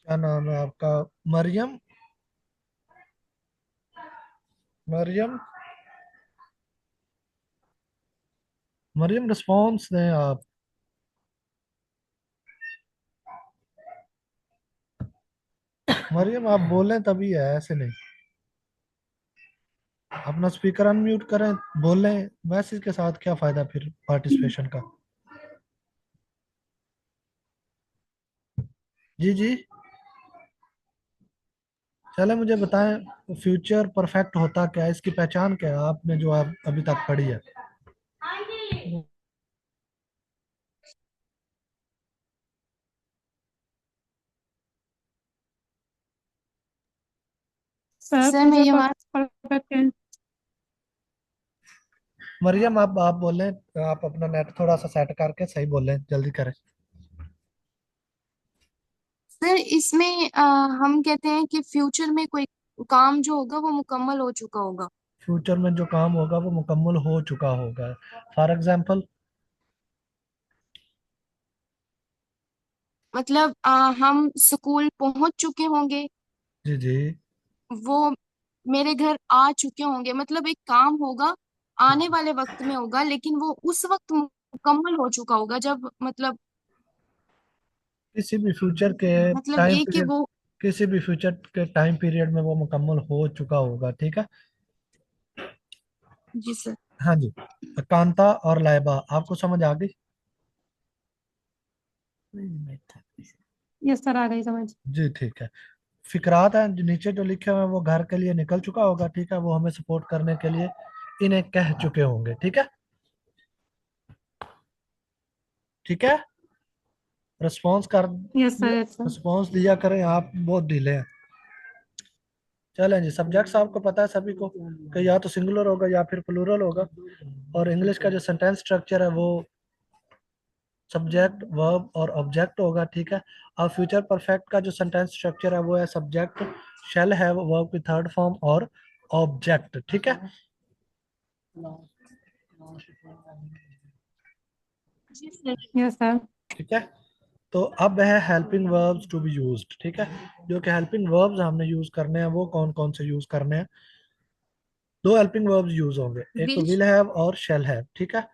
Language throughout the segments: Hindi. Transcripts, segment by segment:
क्या नाम है आपका? मरियम। मरियम। मरियम, रिस्पॉन्स दें आप। मरियम, आप बोलें तभी है, ऐसे नहीं। अपना स्पीकर अनम्यूट करें, बोलें। मैसेज के साथ क्या फायदा फिर पार्टिसिपेशन का? जी जी। चले मुझे बताएं, फ्यूचर परफेक्ट होता क्या है, इसकी पहचान क्या है आपने जो आप अभी तक पढ़ी है? सर सर फ्यूचर मेरी आवाज परफेक्ट है। मरियम, आप बोलें। आप अपना नेट थोड़ा सा सेट करके सही बोलें, जल्दी करें। सर इसमें हम कहते हैं कि फ्यूचर में कोई काम जो होगा वो मुकम्मल हो चुका होगा। फ्यूचर में जो काम होगा वो मुकम्मल हो चुका होगा। For example. मतलब हम स्कूल पहुंच चुके होंगे। जी जी। वो मेरे घर आ चुके होंगे, मतलब एक काम होगा आने वाले वक्त में होगा, लेकिन वो उस वक्त मुकम्मल हो चुका होगा जब किसी भी फ्यूचर के मतलब टाइम ये कि पीरियड वो। किसी भी फ्यूचर के टाइम पीरियड में वो मुकम्मल हो चुका होगा, ठीक है। जी सर। हाँ जी। कांता और लाइबा आपको समझ आ गई? यस सर, आ गई समझ। जी ठीक है। फिकरात है जो नीचे जो लिखे हुए हैं वो घर के लिए निकल चुका होगा, ठीक है, वो हमें सपोर्ट करने के लिए इन्हें कह चुके होंगे, ठीक है। ठीक है। रिस्पॉन्स कर yes sir, yes sir. Response दिया करें, आप बहुत ढीले हैं। चलें जी, सब्जेक्ट्स आपको पता है सभी को कि या तो सिंगुलर होगा या फिर प्लूरल होगा। और इंग्लिश का जो सेंटेंस स्ट्रक्चर है वो सब्जेक्ट वर्ब और ऑब्जेक्ट होगा, ठीक है। और फ्यूचर परफेक्ट का जो सेंटेंस स्ट्रक्चर है वो है सब्जेक्ट शैल हैव वर्ब की थर्ड फॉर्म और ऑब्जेक्ट, ठीक है। जी सर। Yes sir. ठीक है। तो अब है helping verbs to be used, ठीक है। जो कि हेल्पिंग वर्ब्स हमने यूज करने हैं वो कौन कौन से यूज करने हैं? दो हेल्पिंग वर्ब्स यूज होंगे, एक तो विल। विल हैव और शैल हैव, ठीक है।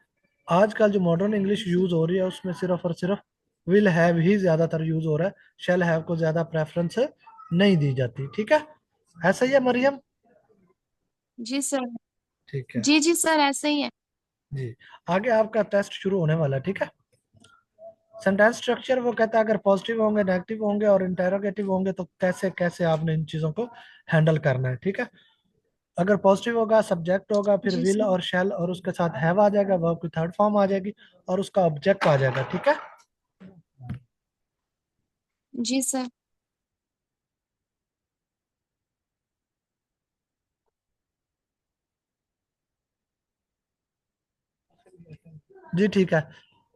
आजकल जो मॉडर्न इंग्लिश यूज हो रही है उसमें सिर्फ और सिर्फ विल हैव ही ज्यादातर यूज हो रहा है। शैल हैव को ज्यादा प्रेफरेंस नहीं दी जाती, ठीक है। ऐसा ही है मरियम? जी सर। ठीक है। जी जी सर, ऐसे ही है। जी। आगे आपका टेस्ट शुरू होने वाला है, ठीक है। सेंटेंस स्ट्रक्चर वो कहता है अगर पॉजिटिव होंगे, नेगेटिव होंगे और इंटेरोगेटिव होंगे तो कैसे कैसे आपने इन चीजों को हैंडल करना है, ठीक है। अगर पॉजिटिव होगा, सब्जेक्ट होगा, फिर जी विल सर। और शैल और उसके साथ हैव आ जाएगा, वर्ब की थर्ड फॉर्म आ जाएगी और उसका ऑब्जेक्ट आ जाएगा, ठीक है। जी सर। जी ठीक है।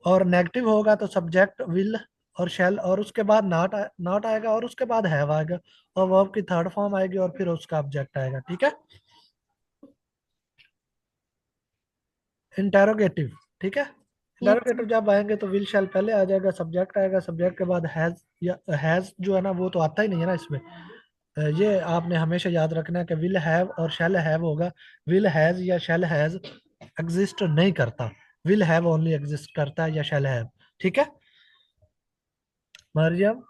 और नेगेटिव होगा तो सब्जेक्ट विल और शैल और उसके बाद नॉट आएगा और उसके बाद हैव आएगा और वर्ब की थर्ड फॉर्म आएगी और फिर उसका ऑब्जेक्ट आएगा, ठीक है। इंटेरोगेटिव, ठीक है। Yes sir. इंटेरोगेटिव जब आएंगे तो विल शैल पहले आ जाएगा, सब्जेक्ट आएगा, सब्जेक्ट के बाद हैज या हैज जो है ना वो तो आता ही नहीं है ना इसमें। ये आपने हमेशा याद रखना है कि विल हैव और शैल हैव होगा। विल हैज या शैल हैज एग्जिस्ट नहीं करता। विल हैव ओनली एग्जिस्ट करता है या शैल हैव, ठीक है। मरियम।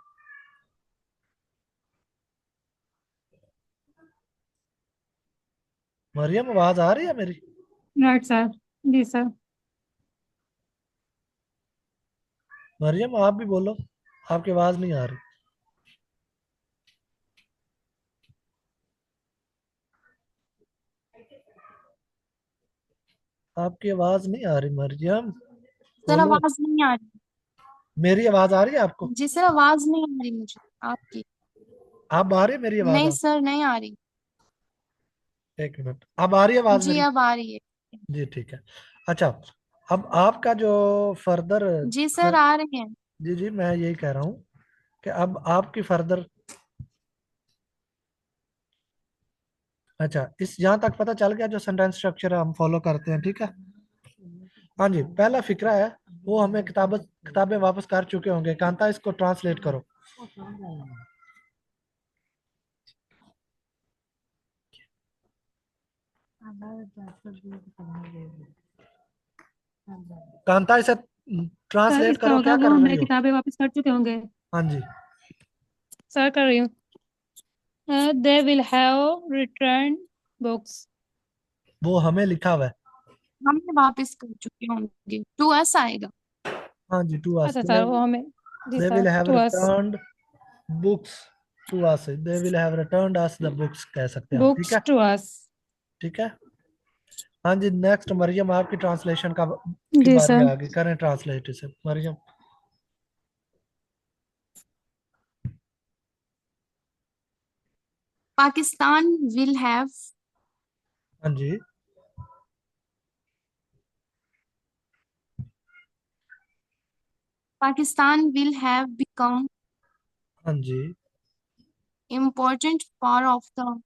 मरियम, आवाज आ रही है मेरी? Right sir. जी सर। मरियम, आप भी बोलो। आपकी आवाज नहीं आ रही। आपकी आवाज नहीं आ रही मरियम। सर बोलो। आवाज नहीं आ रही। मेरी आवाज आ रही है आपको? जी सर, आवाज नहीं आ रही मुझे आपकी। आप आ रही है मेरी आवाज नहीं आप? सर, नहीं आ रही। एक मिनट, अब आ रही है आवाज जी मेरी? अब आ रही है। जी ठीक है। अच्छा। अब आपका जो फर्दर। जी सर, आ रहे हैं। जी जी, मैं यही कह रहा हूँ कि अब आपकी फर्दर। अच्छा, इस यहाँ तक पता चल गया जो सेंटेंस स्ट्रक्चर है हम फॉलो करते हैं, ठीक है। हाँ जी, पहला फिक्रा है वो हमें किताबें वापस कर चुके होंगे। कांता, इसको ट्रांसलेट करो। कांता इसे सर ट्रांसलेट इसका करो, होगा क्या वो कर हमें रही हो? किताबें वापस कर चुके होंगे। हाँ जी। सर कर रही हूँ। दे विल हैव रिटर्न बुक्स। वो हमें लिखा हुआ है। हमने वापस कर चुके होंगे, टू अस आएगा। हाँ जी, टू अस। अच्छा सर वो हमें, जी they sir will have to us, returned books to us. They will have returned us the books कह सकते हैं आप, ठीक बुक्स है? To us. ठीक है। हाँ जी, नेक्स्ट मरियम, आपकी ट्रांसलेशन का की जी बारी सर। आ गई। करें ट्रांसलेट इसे मरियम। पाकिस्तान विल हैव हाँ जी। पाकिस्तान विल हैव बिकम हाँ जी। इम्पोर्टेंट पार्ट ऑफ द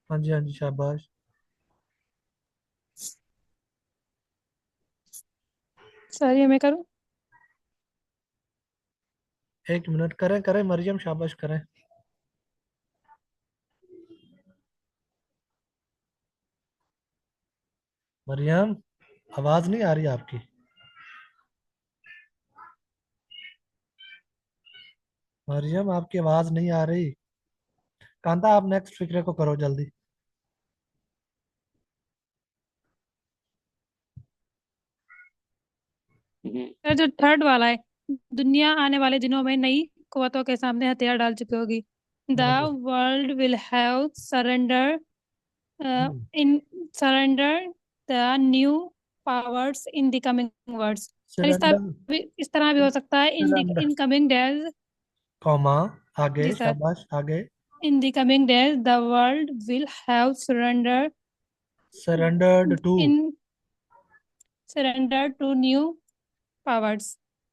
हाँ जी। हाँ जी, शाबाश। सर ये मैं करूँ? एक मिनट, करें करें मरियम, शाबाश करें। मरियम, आवाज नहीं आ रही आपकी। मरियम, आपकी आवाज नहीं आ रही। कांता, आप नेक्स्ट फिक्रे को करो जल्दी। सर जो थर्ड वाला है, दुनिया आने वाले दिनों में नई कुव्वतों के सामने हथियार डाल चुकी होगी। द हाँ जी। World will have surrender hmm, in surrender the new powers in the coming words. और सरेंडर। इस तरह भी हो सकता है in the surrender in coming days. Comma, आगे जी सर। शाबाश, आगे। In the coming days the world will have surrender surrendered to in surrender to new powers.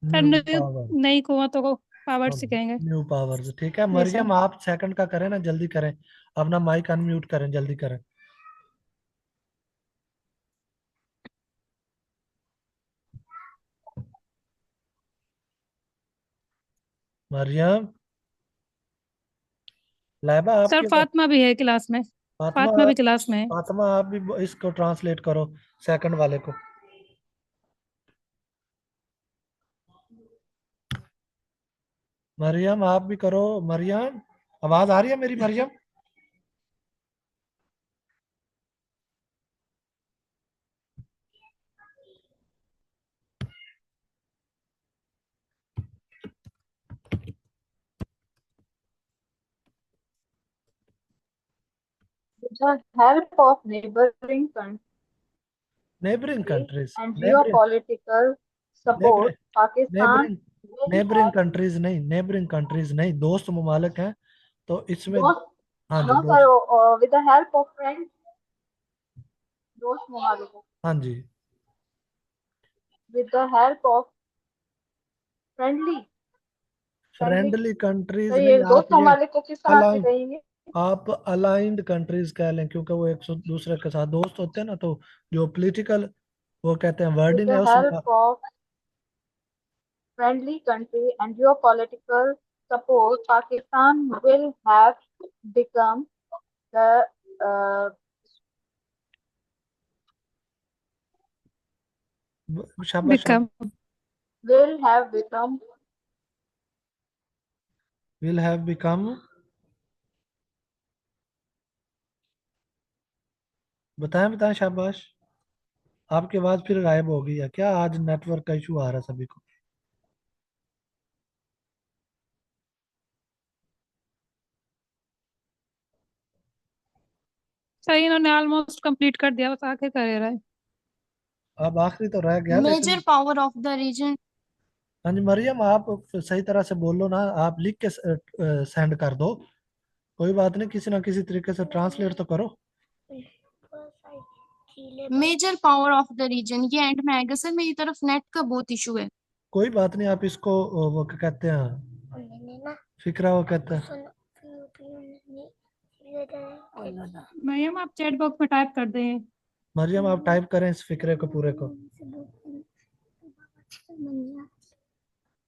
Sir new power. नई कुव्वतों को पावर्स सिखाएंगे। न्यू पावर्स, ठीक है। जी सर। मरियम, आप सेकंड का करें ना, जल्दी करें। अपना माइक अनम्यूट करें, जल्दी करें। मरियम, लाइबा सर आपके पास। फातिमा भी है क्लास में। फातिमा फातिमा भी आप क्लास में है। फातिमा आप भी इसको ट्रांसलेट करो, सेकंड वाले को। मरियम, आप भी करो। मरियम, आवाज आ रही है मेरी Maryam? With the help of neighboring countries neighbouring countries. and neighbouring geopolitical support, neighbouring Pakistan neighbouring will neighbouring have countries नहीं, नेबरिंग कंट्रीज नहीं, दोस्त ममालिक हैं तो इसमें। those, हाँ जी, no sir, दोस्त। with the help of friends, those Mamalik, हाँ जी। with the help of friendly, friendly, friendly तो कंट्रीज ये नहीं, दोस्त आप ये ममालिक को किस तरह से अलाइन कहेंगे? आप अलाइंड कंट्रीज कह लें, क्योंकि वो एक दूसरे के साथ दोस्त होते हैं ना, तो जो पॉलिटिकल वो कहते हैं With वर्डिंग है the उसमें। help of friendly country and geopolitical support, Pakistan will have become the uh, शाबाश become. will have become will have become. बताएं बताएं, शाबाश। आपकी आवाज फिर गायब हो गई है क्या? आज नेटवर्क का इशू आ रहा है सभी को। सर इन्होंने ऑलमोस्ट कंप्लीट कर दिया, बस आके करे रहा है। अब आखिरी तो रह गया मेजर लेकिन। Power of the region. हाँ जी मरियम, आप सही तरह से बोलो ना, आप लिख के सेंड कर दो। कोई बात नहीं, किसी ना किसी तरीके से ट्रांसलेट तो करो। Major power of the region, ये एंड में आएगा सर, मेरी तरफ नेट का बहुत इशू है। कोई बात नहीं, आप इसको वो क्या कहते हैं, फिक्रा वो कहते हैं। मैम आप चैट बॉक्स में टाइप कर दें। मरियम, आप टाइप करें इस फिक्रे को पूरे को,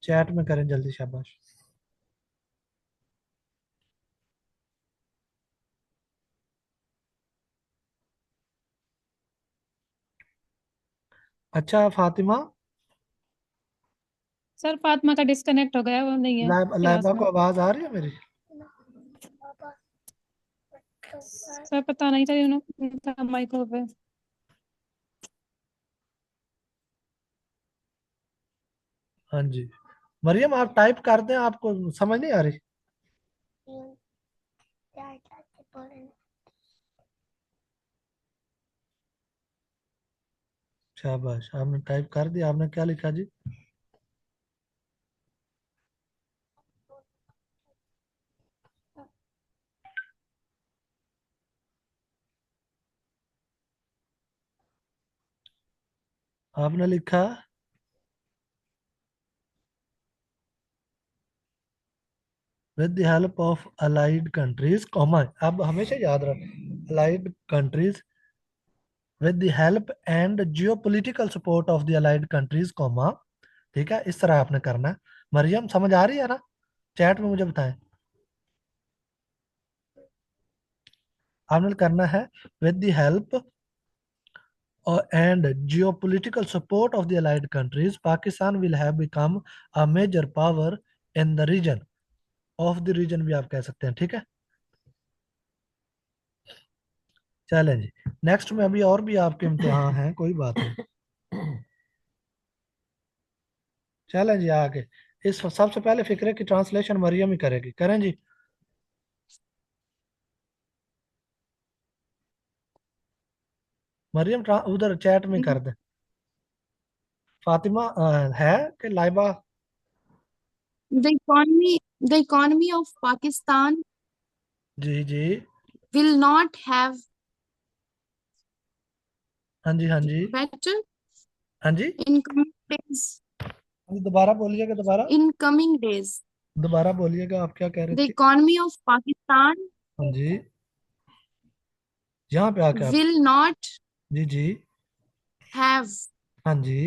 चैट में करें जल्दी, शाबाश। अच्छा फातिमा, सर फातिमा का डिस्कनेक्ट हो गया, वो नहीं है क्लास लाइबा में। को आवाज आ रही है मेरी? सर पता नहीं सर, उनका माइक ऑफ है। हाँ जी। मरियम आप टाइप कर दें, आपको समझ नहीं आ रही? शाबाश, आपने टाइप कर दिया। आपने क्या लिखा जी? आपने लिखा with the help of allied countries comma. अब हमेशा याद रख, allied countries with the help and geopolitical support of the allied countries comma. ठीक है, इस तरह आपने करना है। मरियम समझ आ रही है ना? चैट में मुझे बताएं। आपने करना है with the help and geopolitical support of the allied countries, Pakistan will have become a major power in the region. Of the region भी आप कह सकते हैं, ठीक है। चलें जी, नेक्स्ट में अभी और भी आपके इम्तिहान हैं, कोई बात नहीं। चलें जी आगे। इस सबसे पहले फिक्रे की ट्रांसलेशन मरियम ही करेगी, करें जी। मरियम उधर चैट में कर दे। फातिमा है कि Laiba? The economy of Pakistan ji ji. will not have हाँ जी हाँ जी। better हाँ जी। in coming days. दोबारा बोलिएगा, दोबारा In coming days, दोबारा बोलिएगा, आप क्या कह रही the थी? economy of Pakistan हाँ जी, यहाँ पे आके आप। will not ji ji. have हाँ जी।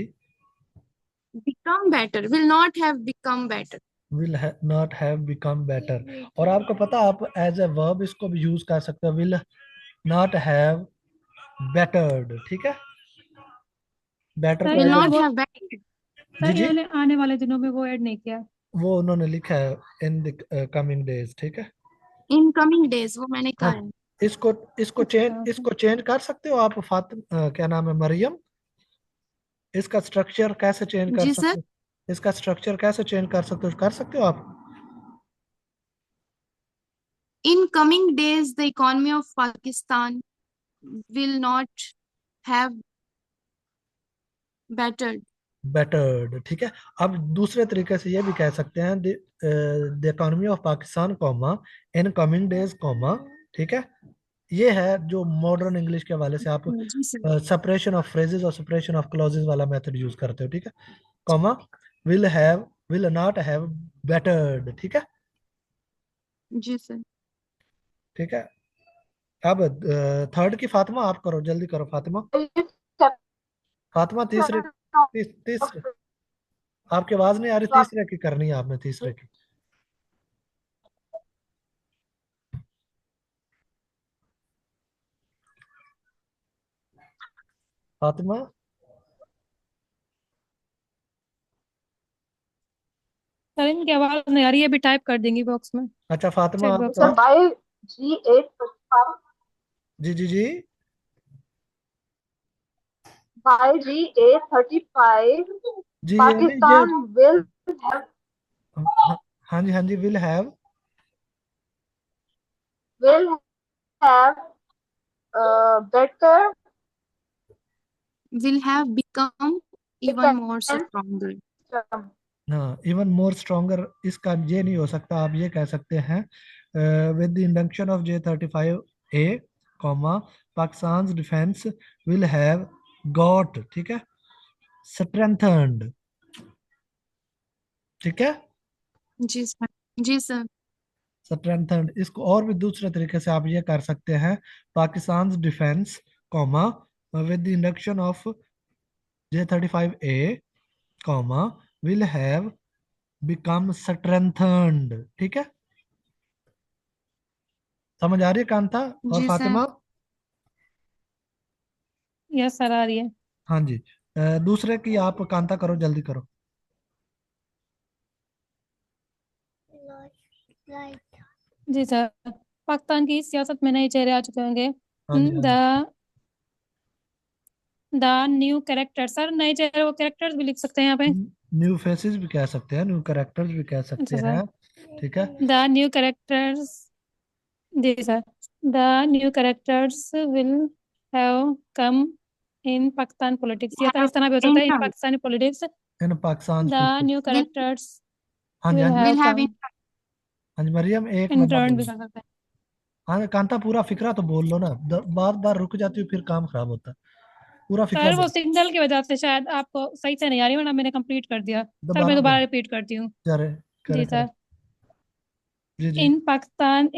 become better. Will not have become better. Will not have become better. और आपको पता, आप एज ए वर्ब इसको भी यूज कर सकते हो, विल नॉट हैव बेटर्ड, ठीक है। बेटर सर को Will एज not वो, have better. जी सर जी, इन्होंने आने वाले दिनों में वो ऐड नहीं किया। वो उन्होंने लिखा है इन द कमिंग डेज, ठीक है। In coming days, वो मैंने कहा हाँ, है। इसको इसको चेंज अच्छा इसको चेंज कर सकते हो आप क्या नाम है मरियम? इसका स्ट्रक्चर कैसे चेंज कर जी सर। सकते हो? इसका स्ट्रक्चर कैसे चेंज कर सकते हो आप? In coming days, the economy of Pakistan will not have bettered. Battered, ठीक है। अब दूसरे तरीके से ये भी कह सकते हैं the economy of Pakistan comma in coming days comma, ठीक है। ये है जो मॉडर्न इंग्लिश के हवाले से आप जी सर। सेपरेशन ऑफ फ्रेजेस और सेपरेशन ऑफ क्लॉजेस वाला मेथड यूज करते हो, ठीक है। Comma will not have battered, ठीक है। जी सर। ठीक है। अब थर्ड की फातिमा आप करो, जल्दी करो फातिमा। फातिमा तीसरे आपकी आवाज नहीं आ रही, तीसरे की करनी है आपने, तीसरे की। फातिमा, सर इनकी आवाज नहीं आ रही है, अभी टाइप कर देंगी बॉक्स में, अच्छा फातिमा चेक आप बॉक्स सर में। बाय G8 जी जी जी। by G835 जी ये Pakistan will have हाँ हाँ जी हाँ जी, will have better Will have become even more stronger. defense. हाँ इवन मोर स्ट्रोंगर, इसका ये नहीं हो सकता, आप ये कह सकते हैं with the induction of J35A comma Pakistan defence will have got, ठीक है, स्ट्रेंथन्ड, ठीक है। जी सर। जी सर। स्ट्रेंथन्ड, इसको और भी दूसरे तरीके से आप ये कर सकते हैं, Pakistan defence comma with the induction of J35A comma will have become strengthened, ठीक है। समझ आ रही है कांता और जी सर। फातिमा? यस सर आ रही है। हाँ जी। दूसरे की आप कांता करो, जल्दी करो। जी सर, पाकिस्तान की सियासत में नए चेहरे आ चुके होंगे। हाँ जी, हाँ द जी। द न्यू कैरेक्टर, सर नए चेहरे को कैरेक्टर्स भी लिख सकते हैं यहाँ पे। न्यू फेसेस भी कह सकते हैं, न्यू कैरेक्टर्स भी कह सकते अच्छा सर, हैं। ठीक है। द न्यू कैरेक्टर्स, जी sir, the new characters will have come in Pakistan politics, या सर have इस तरह भी हो सकता है in entered, Pakistani politics. In Pakistan the new politics. will characters हाँ जी, हाँ विल जी। हैव will have कम, हाँ जी मरियम, एक मरना इंटर्न भी बोलो। कर सकते हैं। हाँ कांता, पूरा फिक्रा तो बोल लो ना, बार बार रुक जाती हो फिर काम खराब होता है। पूरा फिक्रा सर वो बोल। सिग्नल की वजह से शायद आपको सही से नहीं आ रही, वरना मैंने कंप्लीट कर दिया। सर मैं दोबारा दोबारा बोलो। रिपीट करती हूँ। करे करे जी करे। सर, जी जी। इन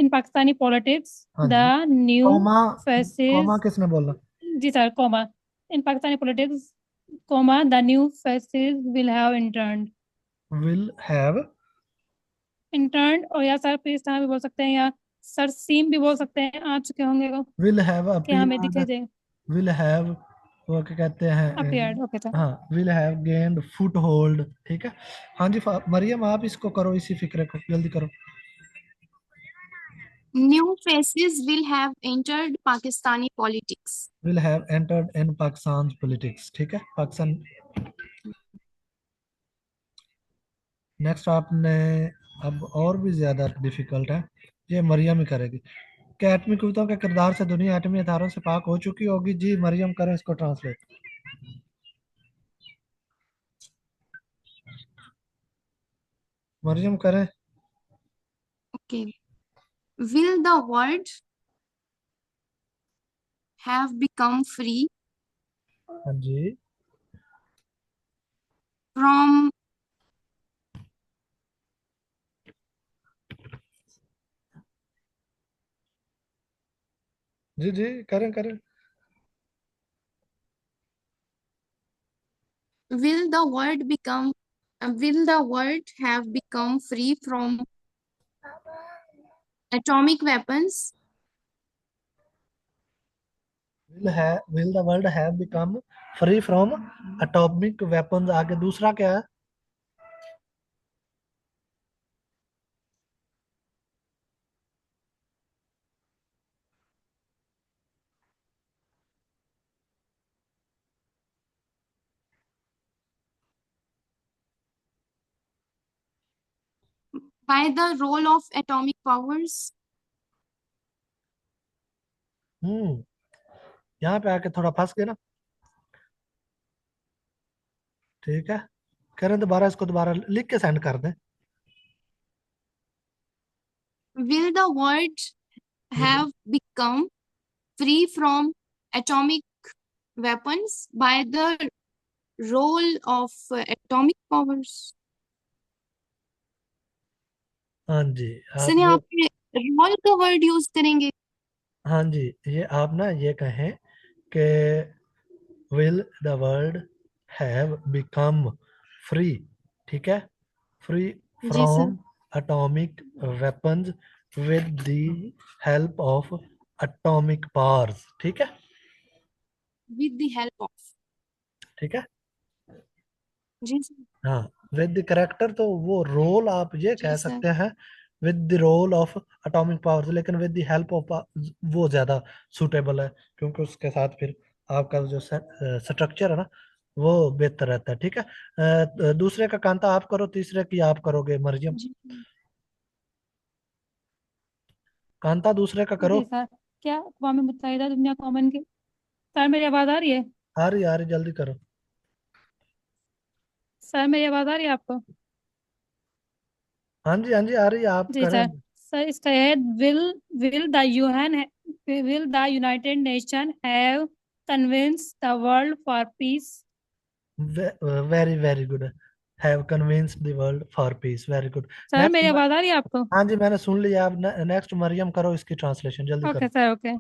पाकिस्तानी पॉलिटिक्स हाँ द जी। New comma. कॉमा फेसेस, किसने बोला? जी sir, comma, in Pakistani politics, comma the new faces will have intern, will have. Intern, और या सर फिर इस तरह भी बोल सकते हैं, या सर सीम भी बोल सकते हैं, आ चुके होंगे को विल हैव कि हमें दिखे अपीयर्ड। जाए। विल हैव, वो क्या कहते हैं? Appeared, okay sir. हाँ, will have gained foothold. ठीक है। हाँ जी, मरियम आप इसको करो, इसी फिक्रे को जल्दी करो। new faces will have entered Pakistani politics. Will have entered in Pakistan politics. ठीक है, पाकिस्तान। नेक्स्ट आपने, अब और भी ज्यादा डिफिकल्ट है, ये मरियम ही करेगी। क्या एटमी कविताओं के किरदार से दुनिया एटमी हथियारों से पाक हो चुकी होगी? जी मरियम करें इसको ट्रांसलेट। मरियम करें। Okay. Will the world have become free हाँ जी। from जी जी, करें करें। will the world become will the world have become free from atomic weapons will the world have become free from atomic weapons, आगे दूसरा क्या है? by the role of atomic powers? हम्म, यहाँ पे आके थोड़ा फंस गए ना। ठीक है, करें दोबारा, इसको दोबारा लिख के सेंड कर दें। Will the world have become free from atomic weapons by the role of atomic powers? हाँ जी। आप सर यहाँ ये, पे रोल का वर्ड यूज करेंगे। हाँ जी, ये आप ना ये कहें कि will the world have become free. ठीक है, फ्री जी sir, from atomic weapons with the help of atomic powers. ठीक है। With the help of. ठीक है। जी सर। हाँ, विद द करेक्टर तो वो रोल आप ये जी कह सर। सकते हैं, with the role of atomic powers, लेकिन विद द हेल्प ऑफ वो ज्यादा सुटेबल है, क्योंकि उसके साथ फिर आपका जो स्ट्रक्चर है ना, वो बेहतर रहता है। ठीक है। दूसरे का कांता आप करो, तीसरे की आप करोगे मरियम। जी कांता दूसरे का करो। जी सर, क्या अक़वाम मुत्तहिदा दुनिया कॉमन की, सर मेरी आवाज़ आ रही है? आ रही, जल्दी करो। सर मेरी आवाज़ आ रही है आपको? हाँ जी, हाँ जी, आ रही है, आप जी करें। सर, सर इसका है, will the UN will the United nation have convince the world for peace. Very very good. Have convinced the world for peace, very good. Sir next. मेरी आवाज़ आ रही है आपको? हाँ जी, मैंने सुन लिया। आप नेक्स्ट मरियम करो इसकी ट्रांसलेशन, जल्दी ओके करो। Sir, okay.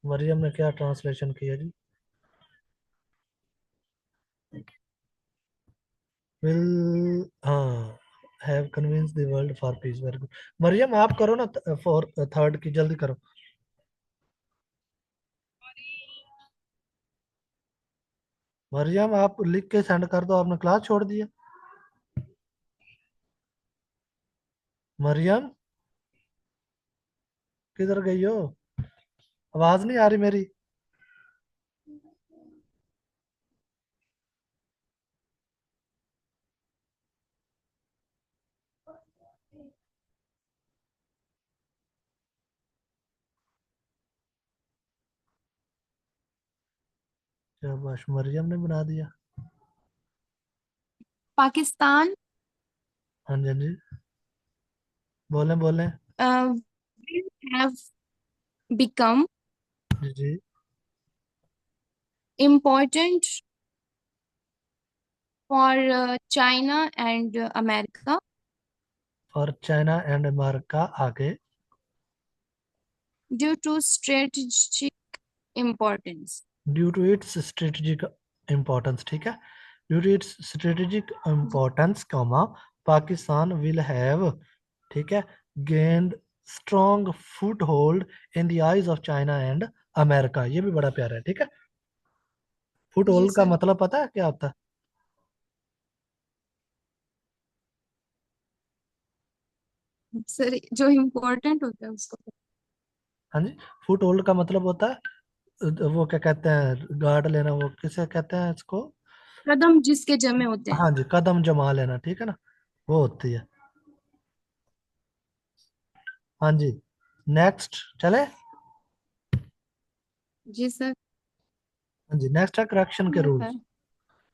मरियम ने क्या ट्रांसलेशन किया जी? विल, हाँ, have convince the world for peace, very good. Maryam आप करो ना, फॉर थर्ड की, जल्दी करो। मरियम आप लिख के सेंड कर दो, आपने क्लास छोड़ दिया। मरियम किधर गई हो? आवाज नहीं आ रही मेरी? शाबाश, मरियम ने बना दिया। पाकिस्तान हाँ जी, हाँ जी, बोलें बोलें। will have become जी जी। important for China and America और चाइना एंड अमेरिका आगे। due to strategic importance. Due to its strategic importance, ठीक है। Due to its strategic importance comma Pakistan will have, ठीक है, gained strong foothold in the eyes of China and America. ये भी बड़ा प्यारा है, ठीक है। फुट जी होल्ड का सर। मतलब पता है क्या होता है? सर जो इम्पोर्टेंट होता है उसको। हाँ जी, फुट होल्ड का मतलब होता है वो क्या कहते हैं, गार्ड लेना, वो किसे कहते हैं इसको? कदम जिसके जमे होते हैं। हाँ जी, कदम जमा लेना, ठीक है ना, वो होती है। हाँ जी, नेक्स्ट चले। जी सर। हाँ जी, नेक्स्ट है करेक्शन के Yes, rules. sir.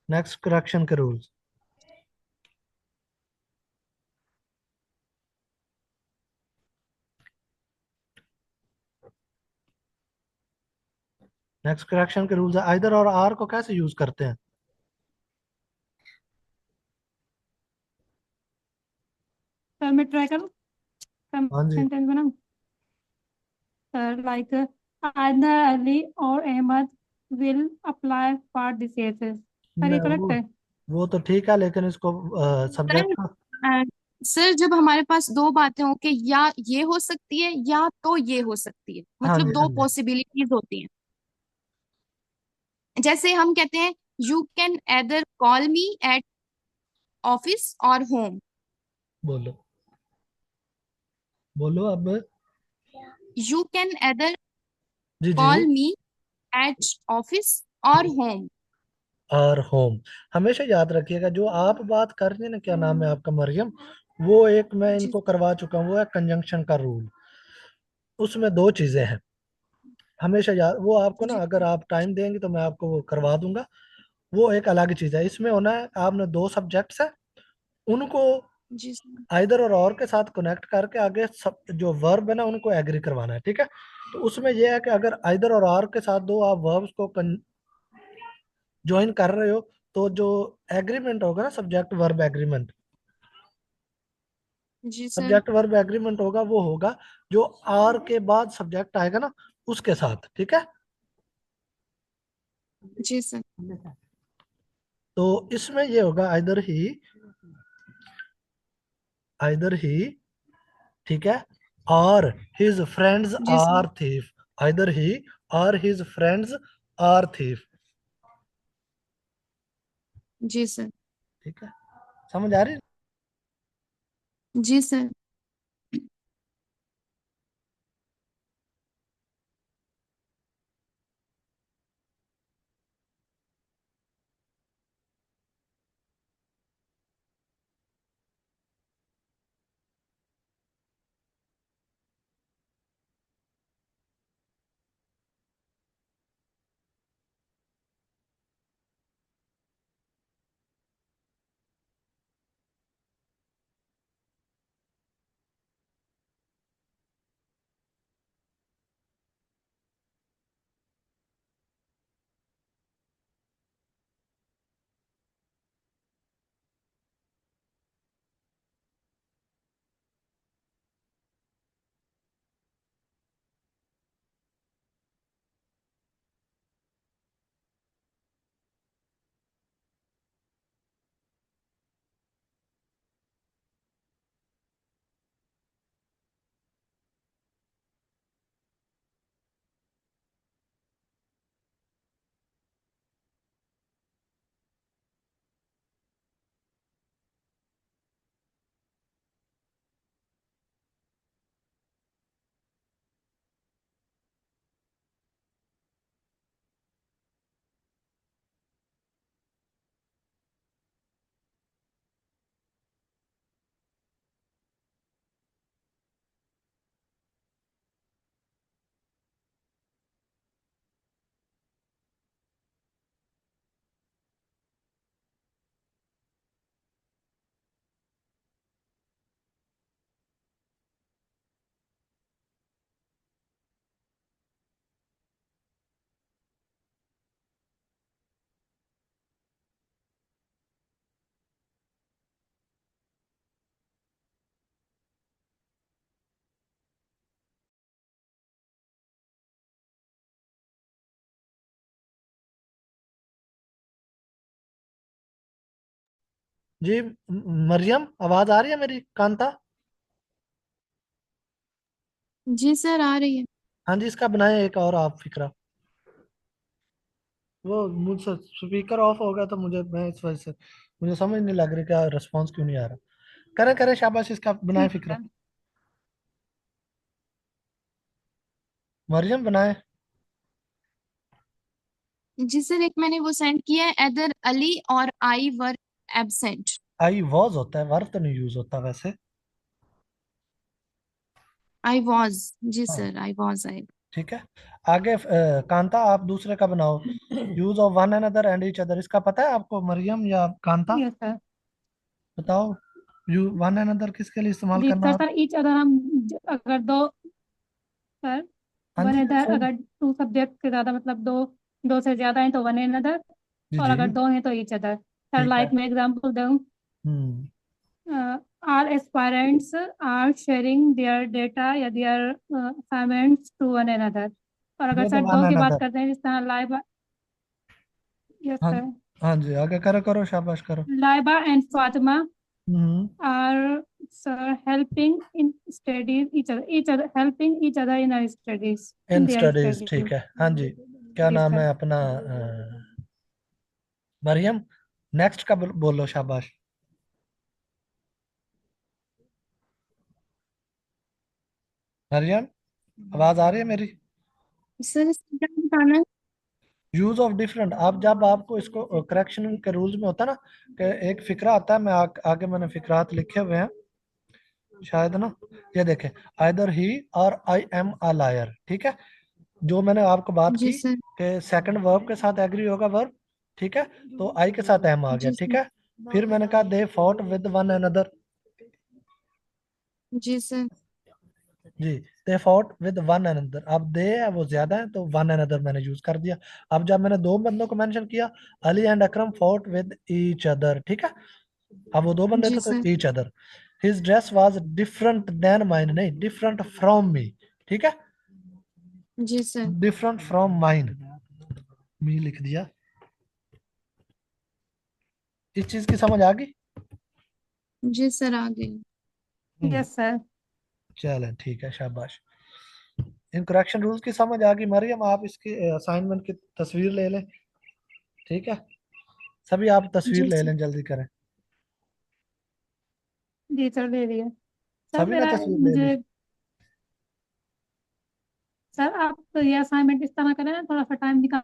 Next correction के रूल्स। नेक्स्ट करेक्शन के रूल्स है, आइदर और आर को कैसे यूज करते हैं? सर मैं ट्राई करूँ हाँ जी, सेंटेंस बनाऊँ। Sir like either Ali or Ahmed will apply for this cases. Sir न, ये करेक्ट है? वो तो ठीक है, लेकिन इसको सर सब्जेक्ट को। सर जब हमारे पास दो बातें हो कि या ये हो सकती है या तो ये हो सकती है, हाँ मतलब जी, हाँ दो जी, पॉसिबिलिटीज होती हैं। जैसे हम कहते हैं you can either call me at office or home. बोलो बोलो अब। यू कैन एदर जी जी। Call me at office or home. Or home, हमेशा याद रखिएगा, जो आप बात कर रही है ना, क्या नाम है आपका, मरियम, वो एक मैं जी इनको करवा चुका हूँ, वो है कंजंक्शन का रूल। उसमें दो चीजें हैं, हमेशा याद, वो आपको ना जी अगर आप टाइम देंगे तो मैं आपको वो करवा दूंगा। वो एक अलग चीज है, इसमें होना है आपने दो सब्जेक्ट्स है, उनको जी सर। आइदर और के साथ कनेक्ट करके आगे सब जो वर्ब है ना उनको एग्री करवाना है, ठीक है। तो उसमें यह है कि अगर आइदर और आर के साथ दो आप वर्ब्स को ज्वाइन कर रहे हो, तो जो एग्रीमेंट होगा ना, सब्जेक्ट वर्ब एग्रीमेंट, जी सर। सब्जेक्ट वर्ब एग्रीमेंट होगा, वो होगा जो आर के बाद सब्जेक्ट आएगा ना उसके साथ, ठीक है। जी सर। तो इसमें ये होगा आइदर ही, ठीक है, और हिज फ्रेंड्स जी sir. Are thief. Either he और हिज फ्रेंड्स आर थीफ, जी सर। ठीक है। समझ आ रही? जी सर। जी मरियम, आवाज आ रही है मेरी? कांता? जी सर, आ रही है। हाँ जी, इसका बनाए एक और आप फिक्रा। वो मुझसे स्पीकर ऑफ हो गया तो मैं इस वजह से मुझे समझ नहीं लग रही क्या रिस्पॉन्स क्यों नहीं आ रहा। करें करें, शाबाश, इसका बनाए ठीक फिक्रा। है। मरियम बनाए। जी सर, एक मैंने वो सेंड किया है, एदर अली और आई वर एबसेंट। आई वॉज होता है, वर्ब तो नहीं यूज होता वैसे। I was. जी हाँ, सर, आई वॉज आई। ठीक है। आगे कांता, आप दूसरे का बनाओ। Use of one another and each other, इसका पता है आपको मरियम या कांता? Yes sir. बताओ, यू वन अनदर किसके लिए इस्तेमाल जी करना सर, आप? सर ईच अदर हम अगर दो, सर हाँ वन जी, अदर, सुन। अगर टू सब्जेक्ट से ज्यादा मतलब दो, दो से ज्यादा है तो वन अनदर, जी और जी, अगर दो हैं तो ईच अदर। सर ठीक है। लाइक मैं एग्जांपल दूं, हम्म। all aspirants are sharing their data या their assignments to one another। और अगर विद सर वन दो की बात अनदर। करते हैं जिस तरह लाइबा, यस हाँ। सर, हाँ जी, आगे करो करो, शाबाश करो। Laiba and Fatima hmm. are sir helping in studies each other helping each other in our studies, in in their studies, ठीक studies। है। हाँ जी। क्या जी नाम सर। है अपना? मरियम, नेक्स्ट का बोलो, शाबाश। मरियम, आवाज आ रही है मेरी? सर इसका क्या बताना है? यूज ऑफ डिफरेंट, आप जब आपको इसको करेक्शन के रूल्स में होता है ना, कि एक फिक्रा आता है, आगे मैंने फिक्रात लिखे हुए हैं शायद ना, ये देखें। आइदर ही और आई एम अ लायर, ठीक है। जो मैंने आपको बात जी की सर। कि सेकंड वर्ब के साथ एग्री होगा वर्ब, ठीक है। तो आई के साथ एम आ गया, जी ठीक सर। है। फिर मैंने कहा they fought with one another. जी सर। जी, they fought with one another, अब दे है वो ज्यादा है तो वन अनदर मैंने यूज कर दिया। अब जब मैंने दो बंदों को मेंशन किया, Ali and Akram fought with each other, ठीक है। अब वो दो बंदे जी थे तो sir. Each other. His dress was different then mine, नहीं, डिफरेंट फ्रॉम मी, ठीक है। जी सर। डिफरेंट फ्रॉम माइन, मी लिख दिया। इस चीज की समझ आ गई? जी सर, आ गई। हम्म। Yes sir. चलें, ठीक है, शाबाश। इन करेक्शन रूल्स की समझ आ गई मरियम, आप इसकी असाइनमेंट की तस्वीर ले लें, ठीक है। सभी आप तस्वीर जी ले सर। लें, जल्दी करें। जी सर, दे दिए। सर सभी ने मेरा तस्वीर ले ली? मुझे, सर आप तो ये असाइनमेंट इस तरह करें ना, थोड़ा सा टाइम निकाल